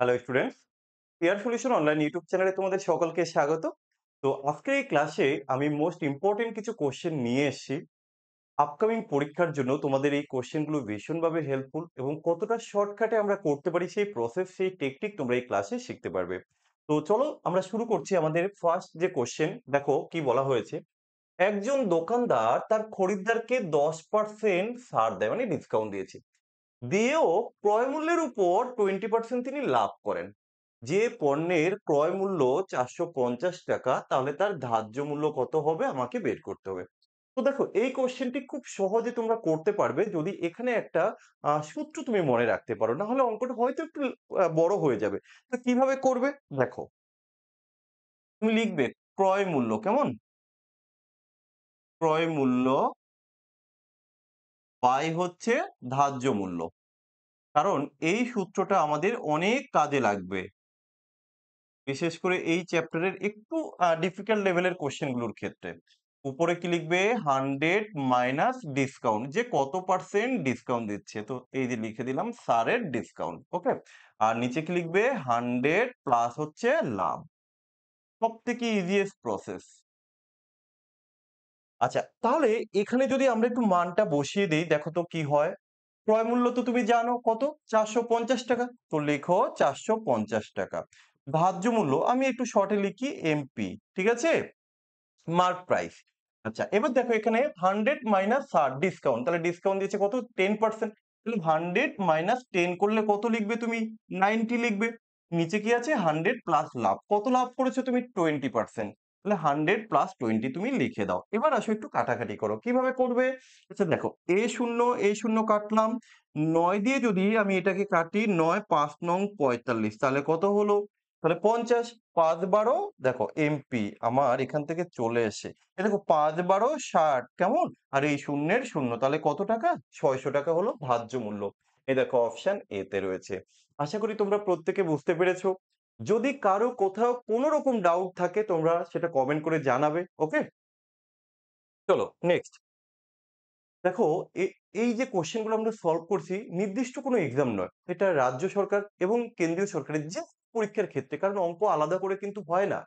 Hello students, air solution online YouTube চ্যানেলে তোমাদের সকলকে স্বাগত। তো আজকের এই ক্লাসে আমি মোস্ট ইম্পর্টেন্ট কিছু কোশ্চেন নিয়ে এসেছি। আপকামিং পরীক্ষার জন্য তোমাদের এই কোশ্চেনগুলো ভীষণভাবে হেল্পফুল এবং কতটা শর্টকাটে আমরা করতে পারি সেই প্রসেস, সেই টেকনিক তোমরা এই ক্লাসে শিখতে পারবে। তো চলো আমরা শুরু করছি আমাদের ফার্স্ট যে কোশ্চেন। দেখো কি বলা হয়েছে। একজন দোকানদার তার খরিদ্দারকে 10% ছাড় দেয়, মানে ডিসকাউন্ট দিয়েছে। দিয়েও ক্রয় মূল্যের উপর 20% তিনি লাভ করেন। যে পণ্যের ক্রয় মূল্য 450 টাকা, তাহলে তার ধার্য মূল্য কত হবে আমাকে বের করতে হবে। তো দেখো এই কোশ্চেনটি খুব সহজে তোমরা করতে পারবে যদি এখানে একটা সূত্র তুমি মনে রাখতে পারো, না হলে অঙ্কটা হয়তো একটু বড় হয়ে যাবে। তো কিভাবে করবে দেখো, তুমি লিখবে ক্রয় মূল্য, কেমন, ক্রয় মূল্য বাই হচ্ছে ধার্য মূল্য। কারণ এই সূত্রটা আমাদের অনেক কাজে লাগবে, বিশেষ করে এই চ্যাপ্টারের একটু ডিফিকাল্ট লেভেলের কোশ্চেন গুলোর ক্ষেত্রে। উপরে কি লিখবে, 100 মাইনাস ডিসকাউন্ট, যে কত পার্সেন্ট ডিসকাউন্ট দিচ্ছে, তো এই যে লিখে দিলাম স্যারের ডিসকাউন্ট, ওকে। আর নিচে কি লিখবে, 100 প্লাস হচ্ছে লাভ। সব থেকে ইজিয়েস্ট প্রসেস। আচ্ছা, তাহলে এখানে যদি আমরা একটু মানটা বসিয়ে দিই, দেখো তো কি হয়। ক্রয় মূল্য তো তুমি জানো কত, 450 টাকা, তো লেখো 450 টাকা। ধার্য মূল্য আমি একটু শর্টে লিখি এমপি, ঠিক আছে, মার্ক প্রাইস। আচ্ছা, এবার দেখো এখানে 100 মাইনাস 60 ডিসকাউন্ট, তাহলে ডিসকাউন্ট দিয়েছে কত, 10%। তাহলে 100 মাইনাস 10 করলে কত লিখবে তুমি, 90 লিখবে। নিচে কি আছে, 100 প্লাস লাভ, কত লাভ করেছো তুমি, 20%। তাহলে 100 প্লাস 20 তুমি লিখে দাও। এবার আসো একটু কাটাকাটি করো, কিভাবে করবে। আচ্ছা দেখো, এ শূন্য কাটলাম, 9 দিয়ে যদি আমি এটাকে কাটি, 9 5 নং 45, তাহলে কত হলো, তাহলে 50। 5 12, দেখো এমপি আমার এখান থেকে চলে এসে, এ দেখো 5 12 60, কেমন। আর এই শূন্যের শূন্য, তাহলে কত টাকা, 600 টাকা হলো ধার্য মূল্য। এই দেখো অপশন এ তে রয়েছে। আশা করি তোমরা প্রত্যেকে বুঝতে পেরেছো। যদি কারো কোথাও কোনো রকম ডাউট থাকে তোমরা সেটা কমেন্ট করে জানাবে, ওকে। চলো নেক্সট। দেখো এই যে কোশ্চেন গুলো আমরা সলভ করছি, নির্দিষ্ট কোনো এক্সাম নয়, এটা রাজ্য সরকার এবং কেন্দ্রীয় সরকারের যে পরীক্ষার ক্ষেত্রে, কারণ অঙ্ক আলাদা করে কিন্তু হয় না,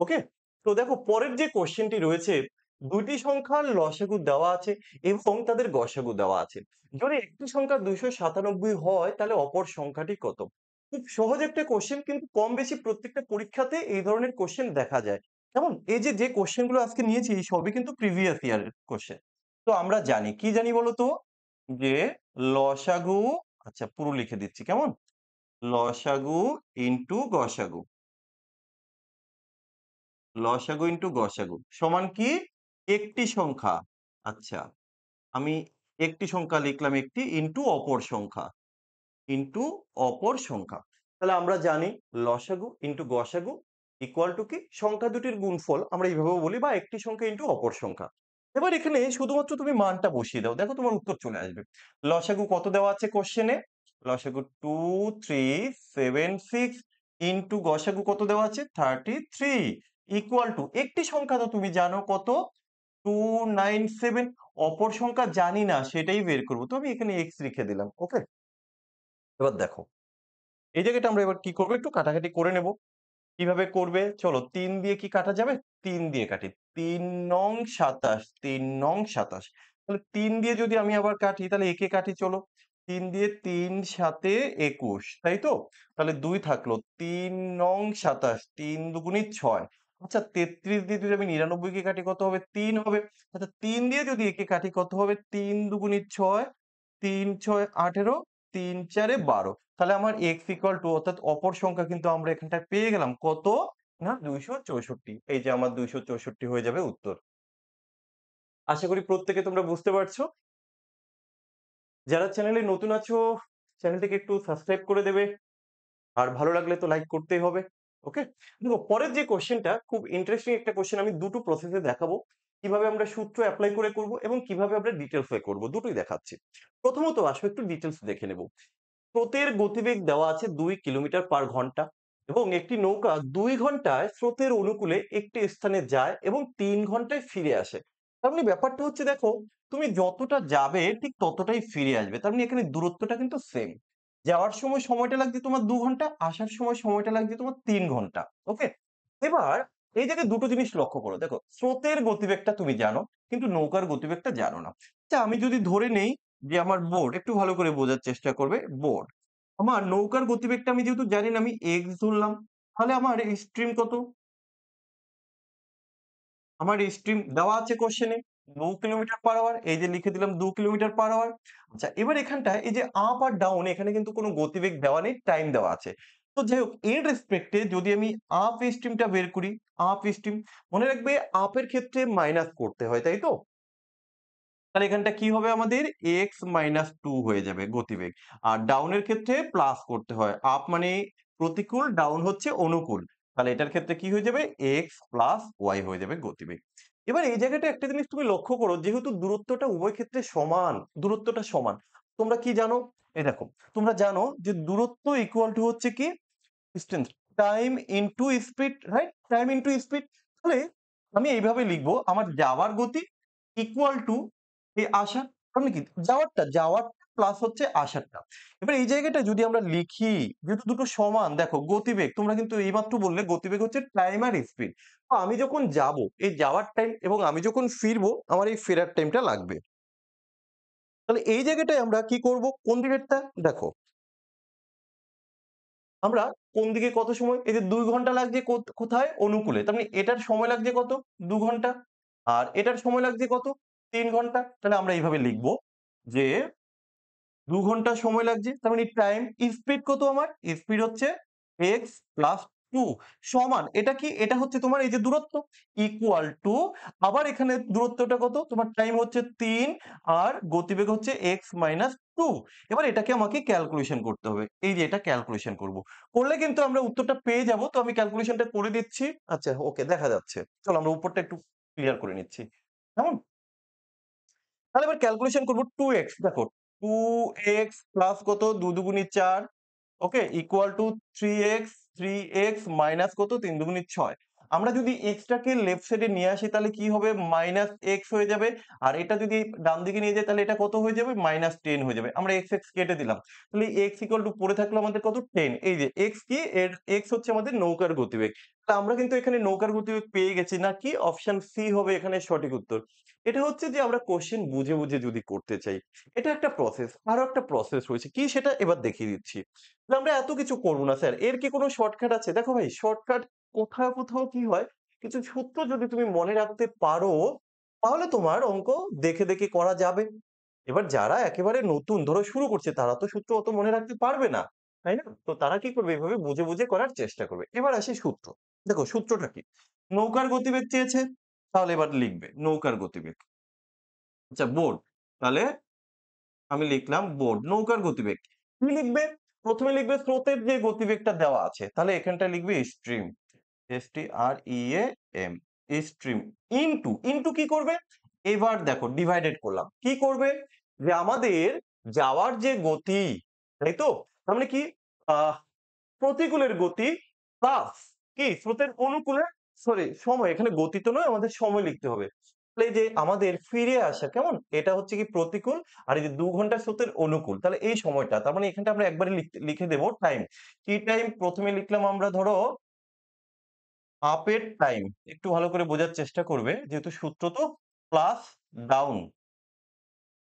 ওকে। তো দেখো পরের যে কোশ্চেনটি রয়েছে, দুইটি সংখ্যার লসাগু দেওয়া আছে এবং তাদের গসাগু দেওয়া আছে। যদি একটি সংখ্যা 297 হয় তাহলে অপর সংখ্যাটি কত। খুব সহজ একটা কোশ্চেন, কিন্তু কম বেশি প্রত্যেকটা পরীক্ষাতে এই ধরনের কোশ্চেন দেখা যায়। কেমন, এই যে যে কোশ্চেন গুলো আজকে নিয়েছি এই সবই কিন্তু প্রিভিয়াস ইয়ারের কোশ্চেন। তো আমরা জানি, কি জানি বলতো, যে লসাগু, আচ্ছা পুরো লিখে দিচ্ছি, কেমন, লসাগু ইনটু গসাগু, লসাগু ইনটু গসাগু সমান কি, একটি সংখ্যা। আচ্ছা, আমি একটি সংখ্যা লিখলাম, একটি ইনটু অপর সংখ্যা, ইনটু অপর সংখ্যা। তাহলে আমরা জানি লসাগু ইনটু গসাগু ইকুয়াল টু কি, সংখ্যা দুটির গুণফল, আমরা এইভাবেও বলি, বা একটি সংখ্যা ইনটু অপর সংখ্যা। এবার এখানে শুধুমাত্র তুমি মানটা বসিয়ে দাও, দেখো তোমার উত্তর চলে আসবে। লসাগু কত দেওয়া আছে কোশ্চেনে, লসাগু 2376 ইনটু গসাগু কত দেওয়া আছে, 33, ইকুয়াল টু একটি সংখ্যা তো তুমি জানো কত, 297। অপর সংখ্যা জানি না, সেটাই বের করবো, তো আমি এখানে এক্স লিখে দিলাম, ওকে। এবার দেখো এই জায়গাটা আমরা এবার কি করবো, একটু কাটাকাটি করে নেব। কিভাবে করবে, চলো 3 দিয়ে কি কাটা যাবে, 3 দিয়ে কাটি। 3 নং 27, 3 নং 27। তাহলে 3 দিয়ে যদি আমি আবার কাটি, তাহলে একে কাটি, চলো। 3 দিয়ে 3 সাতে 21, তাই তো। তাহলে 2 থাকলো, 3 নং 27, 3 দুগুণী 6। আচ্ছা 33 দিয়ে যদি আমি 99 কে কাটি কত হবে, 3 হবে। আচ্ছা 3 দিয়ে যদি একে কাটি কত হবে, 3 দুগুণী 6, 3 6 18, 3 4 12। তাহলে আমার x ইকুয়াল টু, অর্থাৎ অপর সংখ্যা কিন্তু আমরা এখানটায় পেয়ে গেলাম কত, না 264। এই যে আমার 264 হয়ে যাবে উত্তর। আশা করি প্রত্যেকে তোমরা বুঝতে পারছো। যারা চ্যানেলে নতুন আছো, চ্যানেলটিকে একটু সাবস্ক্রাইব করে দেবে। আর ভালো লাগলে তো লাইক করতেই হবে, ওকে। দেখো পরের যে কোশ্চেনটা খুব ইন্টারেস্টিং একটা কোশ্চেন, আমি দুটো প্রসেসে দেখাবো কিভাবে আমরা সূত্র অ্যাপ্লাই করে করব এবং কিভাবে আমরা ডিটেলস এ করব, দুটোই দেখাচ্ছি। প্রথমত আসো একটু ডিটেলস দেখে নেব। স্রোতের গতিবেগ দেওয়া আছে 2 কিলোমিটার/ঘন্টা এবং একটি নৌকা 2 ঘন্টায় স্রোতের অনুকূলে একটি স্থানে যায় এবং 3 ঘন্টায় ফিরে আসে। তার মানে ব্যাপারটা হচ্ছে, দেখো তুমি যতটা যাবে ঠিক ততটাই ফিরে আসবে, তার মানে এখানে দূরত্বটা কিন্তু সেম। যাওয়ার সময় সময়টা লাগছে তোমার ২ ঘন্টা, আসার সময় সময়টা লাগছে তোমার ৩ ঘন্টা। ওকে? এবার এই জায়গায় দুটো জিনিস লক্ষ্য করো। দেখো, স্রোতের গতিবেগটা তুমি জানো, কিন্তু নৌকার গতিবেগটা জানো না। আচ্ছা, আমি যদি ধরে নেই যে আমার বোট, একটু ভালো করে বোঝার চেষ্টা করবে, বোট। আমার নৌকার গতিবেগটা আমি যেহেতু জানি না, আমি x ধরলাম। তাহলে আমার স্ট্রিম কত? আমার স্ট্রিম দেওয়া আছে কোশ্চেনে ২ কিলোমিটার পার আওয়ার। এই যে লিখে দিলাম ২ কিলোমিটার পার আওয়ার। আচ্ছা, এবার এখানটায় এই যে আপ আর ডাউন, এখানে কিন্তু কোনো গতিবেগ দেওয়া নেই, টাইম দেওয়া আছে। তো যাই হোক, এর রেসপেক্ট এ যদি আমি আপ স্ট্রিমটা বের করি, আপ স্ট্রিম, মনে রাখবে আপ এর ক্ষেত্রে মাইনাস করতে হয়, তাই তো? তাহলে এখানটা কি হবে আমাদের? x মাইনাস 2 হয়ে যাবে গতিবেগ। আর ডাউন এর ক্ষেত্রে প্লাস করতে হয়। আপ মানে প্রতিকূল, ডাউন হচ্ছে অনুকূল। তাহলে এটার ক্ষেত্রে কি হয়ে যাবে? x প্লাস y হয়ে যাবে গতিবেগ। এবার এই জায়গাটা একটা জিনিস তুমি লক্ষ্য করো, যেহেতু দূরত্বটা উভয় ক্ষেত্রে সমান, দূরত্বটা সমান। তোমরা কি জানো? এই দেখো, তোমরা জানো যে দূরত্ব ইকুয়াল টু হচ্ছে কি? Distance time into speed, right? Time into speed. তাহলে আমি এইভাবে লিখবো, আমার যাওয়ার গতি ইকুয়াল টু এই আসার, তাহলে কি যাওয়ারটা প্লাস হচ্ছে আসারটা। এবার এই জায়গাটা যদি আমরা লিখি, যেহেতু দুটো সমান, দেখো গতিবেগ, তোমরা কিন্তু এইমাত্র বললে গতিবেগ হচ্ছে টাইম আর স্পিড। আমি যখন যাব, এই যাওয়ার টাইম, এবং আমি যখন ফিরবো, আমার এই ফেরার টাইমটা লাগবে। তাহলে এই জায়গাটায় আমরা কি করব? কোন দিকেরটা দেখো, আমরা কোন দিকে কত সময়, এই যে ২ ঘন্টা লাগছে কোথায়? অনুকূলে। তার মানে এটার সময় লাগছে কত? ২ ঘন্টা। আর এটার সময় লাগছে কত? ৩ ঘন্টা। তাহলে আমরা এইভাবে লিখব যে ২ ঘন্টা সময় লাগছে। তার মানে টাইম, স্পিড কত আমার? স্পিড হচ্ছে x প্লাস 2 সমান, এটা কি? এটা হচ্ছে তোমার এই যে দূরত্ব, ইকুয়াল টু, আবার এখানে দূরত্বটা কত? তোমার টাইম হচ্ছে ৩ আর গতিবেগ হচ্ছে x মাইনাস 2। এবার এটাকে আমাকে ক্যালকুলেশন করতে হবে। এই যে এটা ক্যালকুলেশন করব। করলে কিন্তু আমরা উত্তরটা পেয়ে যাব। তো আমি ক্যালকুলেশনটা করে দিচ্ছি। আচ্ছা, ওকে, দেখা যাচ্ছে। চলো আমরা উপরটা একটু ক্লিয়ার করে নিচ্ছি। কেমন? তাহলে এবার ক্যালকুলেশন করব 2x, দেখো 2x প্লাস কত? ২ দুগুণী ৪, okay, equal to 3x, 3x minus কত? ৩ দুগুণী ৬। আমরা যদি x টাকে লেফট সাইডে নিয়ে আসি, তাহলে কি হবে? মাইনাস x হয়ে যাবে। আর এটা যদি ডান দিকে নিয়ে যাই, তাহলে এটা কত হয়ে যাবে? মাইনাস 10 হয়ে যাবে। আমরা x কেটে দিলাম। তাহলে x ইকুয়াল টু পড়ে থাকলো আমাদের কত? 10। এই যে x কি? এর x হচ্ছে আমাদের নৌকার গতিবেগ। তা আমরা কিন্তু এখানে নৌকার গতিবেগ পেয়ে গেছি, না কি? অপশন সি হবে এখানে সঠিক উত্তর। এটা হচ্ছে যে আমরা কোশ্চেন বুঝে, বুঝে যদি করতে চাই। এটা একটা প্রসেস। আরো একটা প্রসেস রয়েছে। কি সেটা এবার দেখিয়ে দিচ্ছি। না, আমরা এত কিছু করব না স্যার। এর কি কোনো শর্টকাট আছে? দেখো ভাই, শর্টকাট কোথাও, কোথাও কি হয়, কিছু সূত্র যদি তুমি মনে রাখতে পারো, তাহলে তোমার অঙ্ক দেখে, দেখে করা যাবে। এবার যারা একেবারে নতুন ধরো শুরু করছে, তারা তো সূত্র অত মনে রাখতে পারবে না। তাই না? তো তারা কি করবে? এভাবে বুঝে, বুঝে করার চেষ্টা করবে। এবার আসি সূত্র। দেখো সূত্রটা কি? নৌকার গতিবেগ চেয়েছে, তাহলে এবার লিখবে নৌকার গতিবেগ। আচ্ছা, বোট। তাহলে আমি লিখলাম বোট, নৌকার গতিবেগ। কি লিখবে? প্রথমে লিখবে স্রোতের যে গতিবেগটা দেওয়া আছে। তাহলে এখানটায় লিখবে স্ট্রিম। STREAM, stream. ইনটু কি করবে? এবার দেখো ডিভাইডেড করলাম। কি করবে? যে আমাদের যাওয়ার যে গতি, তাই তো? তার মানে কি? আহ প্রতিকূলের গতি প্লাস কি? স্রোতের অনুকূলে, সরি সময়, এখানে গতি তো নয়, আমাদের সময় লিখতে হবে। তাহলে এই যে আমাদের ফিরে আসা, কেমন? এটা হচ্ছে কি প্রতিকূল, আর এই যে ২ ঘন্টা স্রোতের অনুকূল। তাহলে এই সময়টা, তার মানে এখানটা আমরা একবারে লিখে দেব টাইম। কি টাইম? প্রথমে লিখলাম আমরা ধরো আপের টাইম। একটু ভালো করে বোঝার চেষ্টা করবে, যেহেতু সূত্র তো, প্লাস ডাউন,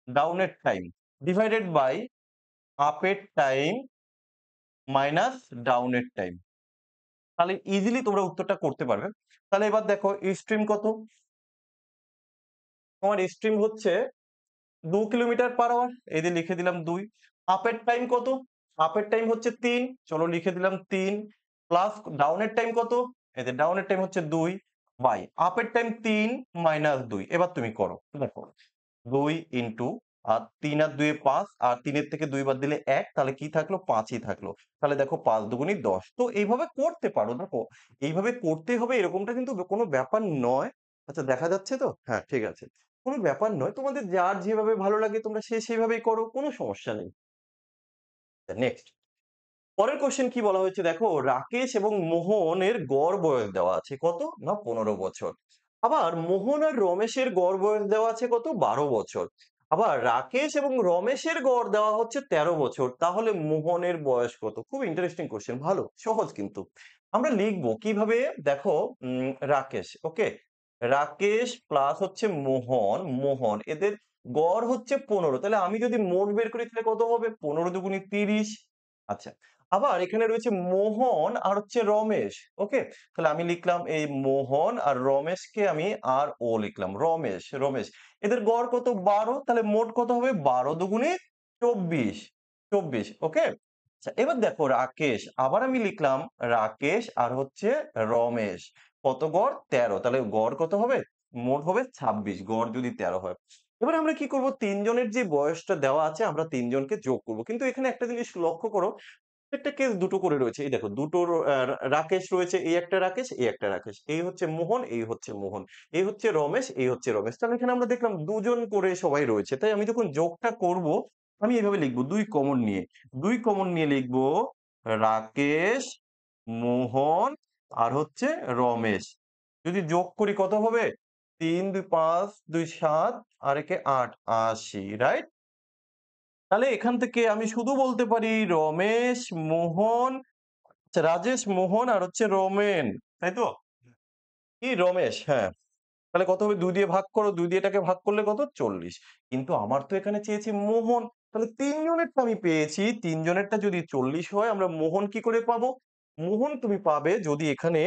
ডাউনের টাইম, ডিভাইডেড বাই আপের টাইম মাইনাস ডাউনের টাইম। তাহলে ইজিলি তোমরা উত্তরটা করতে পারবে। তাহলে এবার দেখো স্ট্রিম কত? তোমার স্ট্রিম হচ্ছে ২ কিলোমিটার পার আওয়ার। এই যে লিখে দিলাম ২। আপের টাইম কত? আপের টাইম হচ্ছে ৩। চলো লিখে দিলাম ৩। প্লাস ডাউনের টাইম কত? এই যে ডাউনের টাইম হচ্ছে ২ বাই আপের টাইম ৩ মাইনাস ২। এবার তুমি করো। দেখো ২ ইনটু ৩ আর ২ এ ৫, আর ৩ এর থেকে ২ বাদ দিলে ১, তাহলে কি থাকলো? ৫ ই থাকলো। তাহলে দেখো ৫ দুগুণী ১০। তো এইভাবে করতে পারো। দেখো, এইভাবে করতে হবে এরকমটা কিন্তু কোনো ব্যাপার নয়। আচ্ছা, দেখা যাচ্ছে তো? হ্যাঁ, ঠিক আছে। কোনো ব্যাপার নয়। তোমাদের যার যেভাবে ভালো লাগে তোমরা সেভাবেই করো। কোনো সমস্যা নেই। নেক্সট। পরের কোয়েশ্চেন কি বলা হয়েছে দেখো, রাকেশ এবং মোহনের গড় বয়স দেওয়া আছে কত? না ১৫ বছর। আবার মোহন আর রমেশের গড় বয়স দেওয়া আছে কত? ১২ বছর। আবার রাকেশ এবং রমেশের গড় দেওয়া হচ্ছে ১৩ বছর। তাহলে মোহনের বয়স কত? খুব ইন্টারেস্টিং কোয়েশ্চেন। ভালো, সহজ কিন্তু। আমরা লিখবো কিভাবে? দেখো, রাকেশ, ওকে? রাকেশ প্লাস হচ্ছে মোহন, মোহন এদের গড় হচ্ছে ১৫। তাহলে আমি যদি মোট বের করি তাহলে কত হবে? ১৫ দুগুণে ৩০। আচ্ছা। আবার এখানে রয়েছে মোহন আর হচ্ছে রমেশ। ওকে? তাহলে আমি লিখলাম এই মোহন আর রমেশকে আমি আর ও লিখলাম। রমেশ, রমেশ। এদের গড় কত? ১২। তাহলে মোট কত হবে? ১২ দুগুণে ২৪। ২৪, ওকে? আচ্ছা, এবার দেখো রাকেশ। আবার আমি লিখলাম রাকেশ আর হচ্ছে রমেশ। কত গড়? ১৩। তাহলে গড় কত হবে? মোট হবে ২৬। গড় যদি ১৩ হয়। এবার আমরা কি করব? ৩ জনের যে বয়সটা দেওয়া আছে আমরা ৩ জনকে যোগ করব। কিন্তু এখানে একটা জিনিস লক্ষ্য করো, প্রত্যেকটা কেস দুটো করে রয়েছে। এই দেখো দুটো রাকেশ রয়েছে। এই একটা রাকেশ, এই একটা রাকেশ। এই হচ্ছে মোহন, এই হচ্ছে মোহন। এই হচ্ছে রমেশ, এই হচ্ছে রমেশ। তাহলে এখানে আমরা দেখলাম ২ জন করে সবাই রয়েছে। তাই আমি যখন যোগটা করব আমি এভাবে লিখব ২ কমন নিয়ে। ২ কমন নিয়ে লিখব রাকেশ, মোহন আর হচ্ছে রমেশ। যদি যোগ করি কত হবে? ৩, ২ ৫, ২ ৭ আর একে ৮, ৮০, রাইট? তাহলে এখান থেকে আমি শুধু বলতে পারি রমেশ, মোহন, আচ্ছা রাজেশ, মোহন আর হচ্ছে রমেন। তাই তো? কি রমেশ? হ্যাঁ। তাহলে কত হবে? ২ দিয়ে ভাগ করো। ২ দিয়ে এটাকে ভাগ করলে কত? ৪০। কিন্তু আমার তো এখানে চেয়েছি মোহন। তাহলে ৩ জনেরটা আমি পেয়েছি। ৩ জনেরটা যদি ৪০ হয় আমরা মোহন কি করে পাবো? মোহন তুমি পাবে যদি এখানে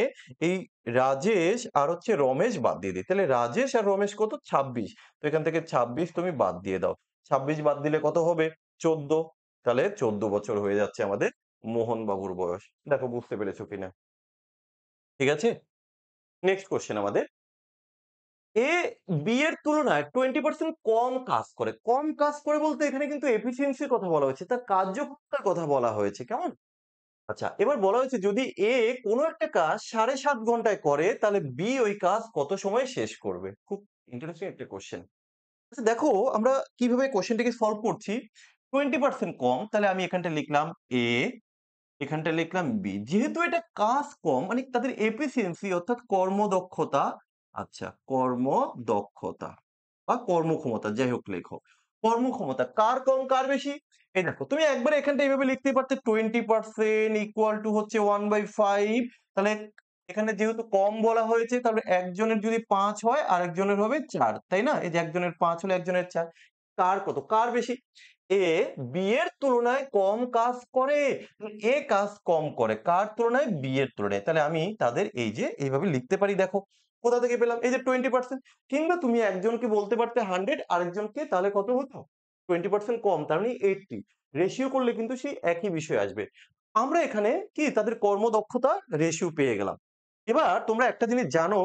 এই রাজেশ আর হচ্ছে রমেশ বাদ দিয়ে দিই। তাহলে রাজেশ আর রমেশ কত? ২৬। তো এখান থেকে ২৬ তুমি বাদ দিয়ে দাও। ২৬ বাদ দিলে কত হবে? ১৪। তাহলে ১৪ বছর হয়ে যাচ্ছে আমাদের মোহন বাবুর বয়স। দেখো বুঝতে পেরেছো কিনা? ঠিক আছে? নেক্সট কোয়েশ্চেন আমাদের। এ বি এর তুলনায় 20% কম কাজ করে। কম কাজ করে বলতে এখানে কিন্তু এফিসিয়েন্সির কথা বলা হয়েছে। তার কার্যক্ষমতার কথা বলা হয়েছে। কেমন? আচ্ছা, এবার বলা হয়েছে যদি এ কোনো একটা কাজ ৭.৫ ঘন্টায় করে তাহলে বি ওই কাজ কত সময়ে শেষ করবে? খুব ইন্টারেস্টিং একটা কোয়েশ্চেন। আচ্ছা দেখো আমরা কিভাবে কোয়েশ্চেনটাকে সলভ করছি। 20% কম তাহলে আমি এখানটায় লিখলাম এ, এখানটায় লিখলাম বি। যেহেতু এটা কাজ কম মানে তাদের এফিসিয়েন্সি অর্থাৎ কর্মদক্ষতা, আচ্ছা কর্মদক্ষতা বা কর্মক্ষমতা যাই হোক লেখো। কর্মক্ষমতা কার কম কার বেশি? এই দেখো তুমি একবারে এখানটা এইভাবে লিখতেই পারতে 20% ইকুয়াল টু হচ্ছে 1/5। তাহলে এখানে যেহেতু কম বলা হয়েছে তাহলে একজনের যদি ৫ হয় আরেকজনের হবে ৪, তাই না? এই যে একজনের ৫ হলে একজনের ৪। কার কত? কার বেশি? এ বি এর তুলনায় কম কাজ করে। এ কাজ কম করে কার তুলনায়? বি এর তুলনায়। তাহলে আমি তাদের এই যে এইভাবে লিখতে পারি দেখো। কোথা থেকে পেলাম? এই যে 20%। কিংবা তুমি একজনকে বলতে পারতে 100 আরেকজনকে তাহলে কত হতো? 20% কম তার মানে 80। রেশিও করলে কিন্তু সেই একই বিষয় আসবে। আমরা এখানে কি তাদের কর্মদক্ষতা রেশিও পেয়ে গেলাম। এবার তোমরা একটা জিনিস জানো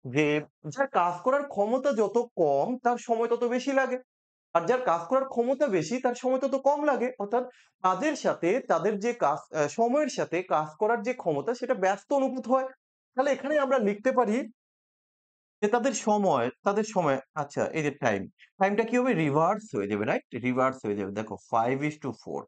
যে যার কাজ করার ক্ষমতা যত কম তার সময় তত বেশি লাগে। আর যার কাজ করার ক্ষমতা বেশি তার সময় তত কম লাগে। অর্থাৎ কাজের সাথে তাদের যে কাজ সময়ের সাথে কাজ করার যে ক্ষমতা সেটা ব্যস্ত অনুভূত হয়। তাহলে এখানে আমরা লিখতে পারি যে তাদের সময় আচ্ছা এই যে টাইমটা কি হবে? রিভার্স হয়ে যাবে, রাইট? রিভার্স হয়ে যাবে। দেখো 5:4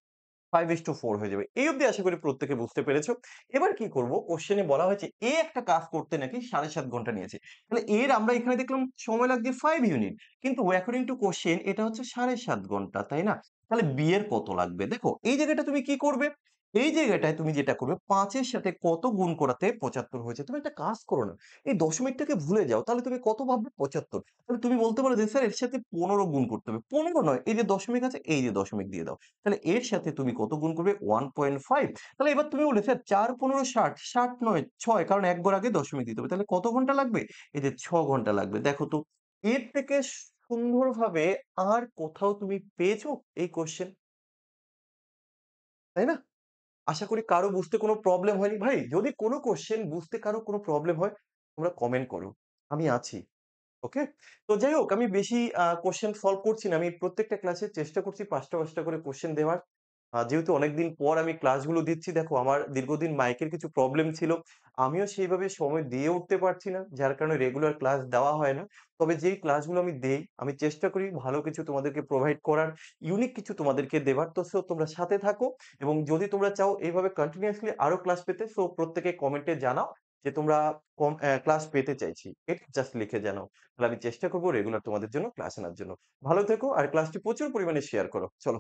5:4 হয়ে যাবে। এই অব্দি আশা করি প্রত্যেকে বুঝতে পেরেছো। এবার কি করব? কোশ্চেনে বলা হয়েছে এ একটা কাজ করতে নাকি ৭.৫ ঘন্টা নিয়েছে। তাহলে এর আমরা এখানে দেখলাম সময় লাগছে 5 ইউনিট। কিন্তু অ্যাকর্ডিং টু কোশ্চেন এটা হচ্ছে ৭.৫ ঘন্টা, তাই না? তাহলে বি এর কত লাগবে? দেখো এই জায়গাটা তুমি কি করবে? এই জায়গাটায় তুমি যেটা করবে ৫ এর সাথে কত গুণ করাতে ৭৫ হয়েছে? তুমি একটা কাজ করো না। এই দশমিকটাকে ভুলে যাও। তাহলে তুমি কত ভাববে? ৭৫। তাহলে তুমি বলতে পারো যে স্যার এর সাথে ১৫ গুণ করতে হবে। ১৫ নয়, এই যে দশমিক আছে এই যে দশমিক দিয়ে দাও। তাহলে এর সাথে তুমি কত গুণ করবে? 1.5। তাহলে এবার তুমি বললে স্যার ৪ ১৫ ৬০, ৬০ নয় ৬ কারণ এক ঘর আগে দশমিক দিতে হবে। তাহলে কত ঘন্টা লাগবে? এই যে ৬ ঘন্টা লাগবে। দেখো তো এর থেকে সুন্দরভাবে আর কোথাও তুমি পেয়েছো এই কোয়েশ্চেন? তাই না? আশা করি কারো বুঝতে কোনো প্রবলেম হয়নি। ভাই যদি কোনো কোয়েশ্চেন বুঝতে কারো কোনো প্রবলেম হয় তোমরা কমেন্ট করো। আমি আছি। ওকে? তো যাই হোক আমি বেশি কোয়েশ্চেন সলভ করছি না। আমি প্রত্যেকটা ক্লাসে চেষ্টা করছি ৫ টা ৫ টা করে কোয়েশ্চেন দেওয়ার। যেহেতু অনেকদিন পর আমি ক্লাসগুলো দিচ্ছি দেখো আমার দীর্ঘদিন মাইকের কিছু প্রবলেম ছিল। আমিও সেইভাবে সময় দিয়ে উঠতে পারছি না। যার কারণে রেগুলার ক্লাস দেওয়া হয় না। তবে যেই ক্লাসগুলো আমি দেই আমি চেষ্টা করি ভালো কিছু তোমাদেরকে প্রোভাইড করার, ইউনিক কিছু তোমাদেরকে দেবার। তো সো তোমরা সাথে থাকো এবং যদি তোমরা চাও এইভাবে কন্টিনিউয়াসলি আরো ক্লাস পেতে সো প্রত্যেকে কমেন্টে জানাও। যে তোমরা ক্লাস পেতে চাইছি। এটা জাস্ট লিখে জানাও। তাহলে আমি চেষ্টা করব রেগুলার তোমাদের জন্য ক্লাস আনার জন্য। ভালো থেকো আর ক্লাসটি প্রচুর পরিমাণে শেয়ার করো। চলো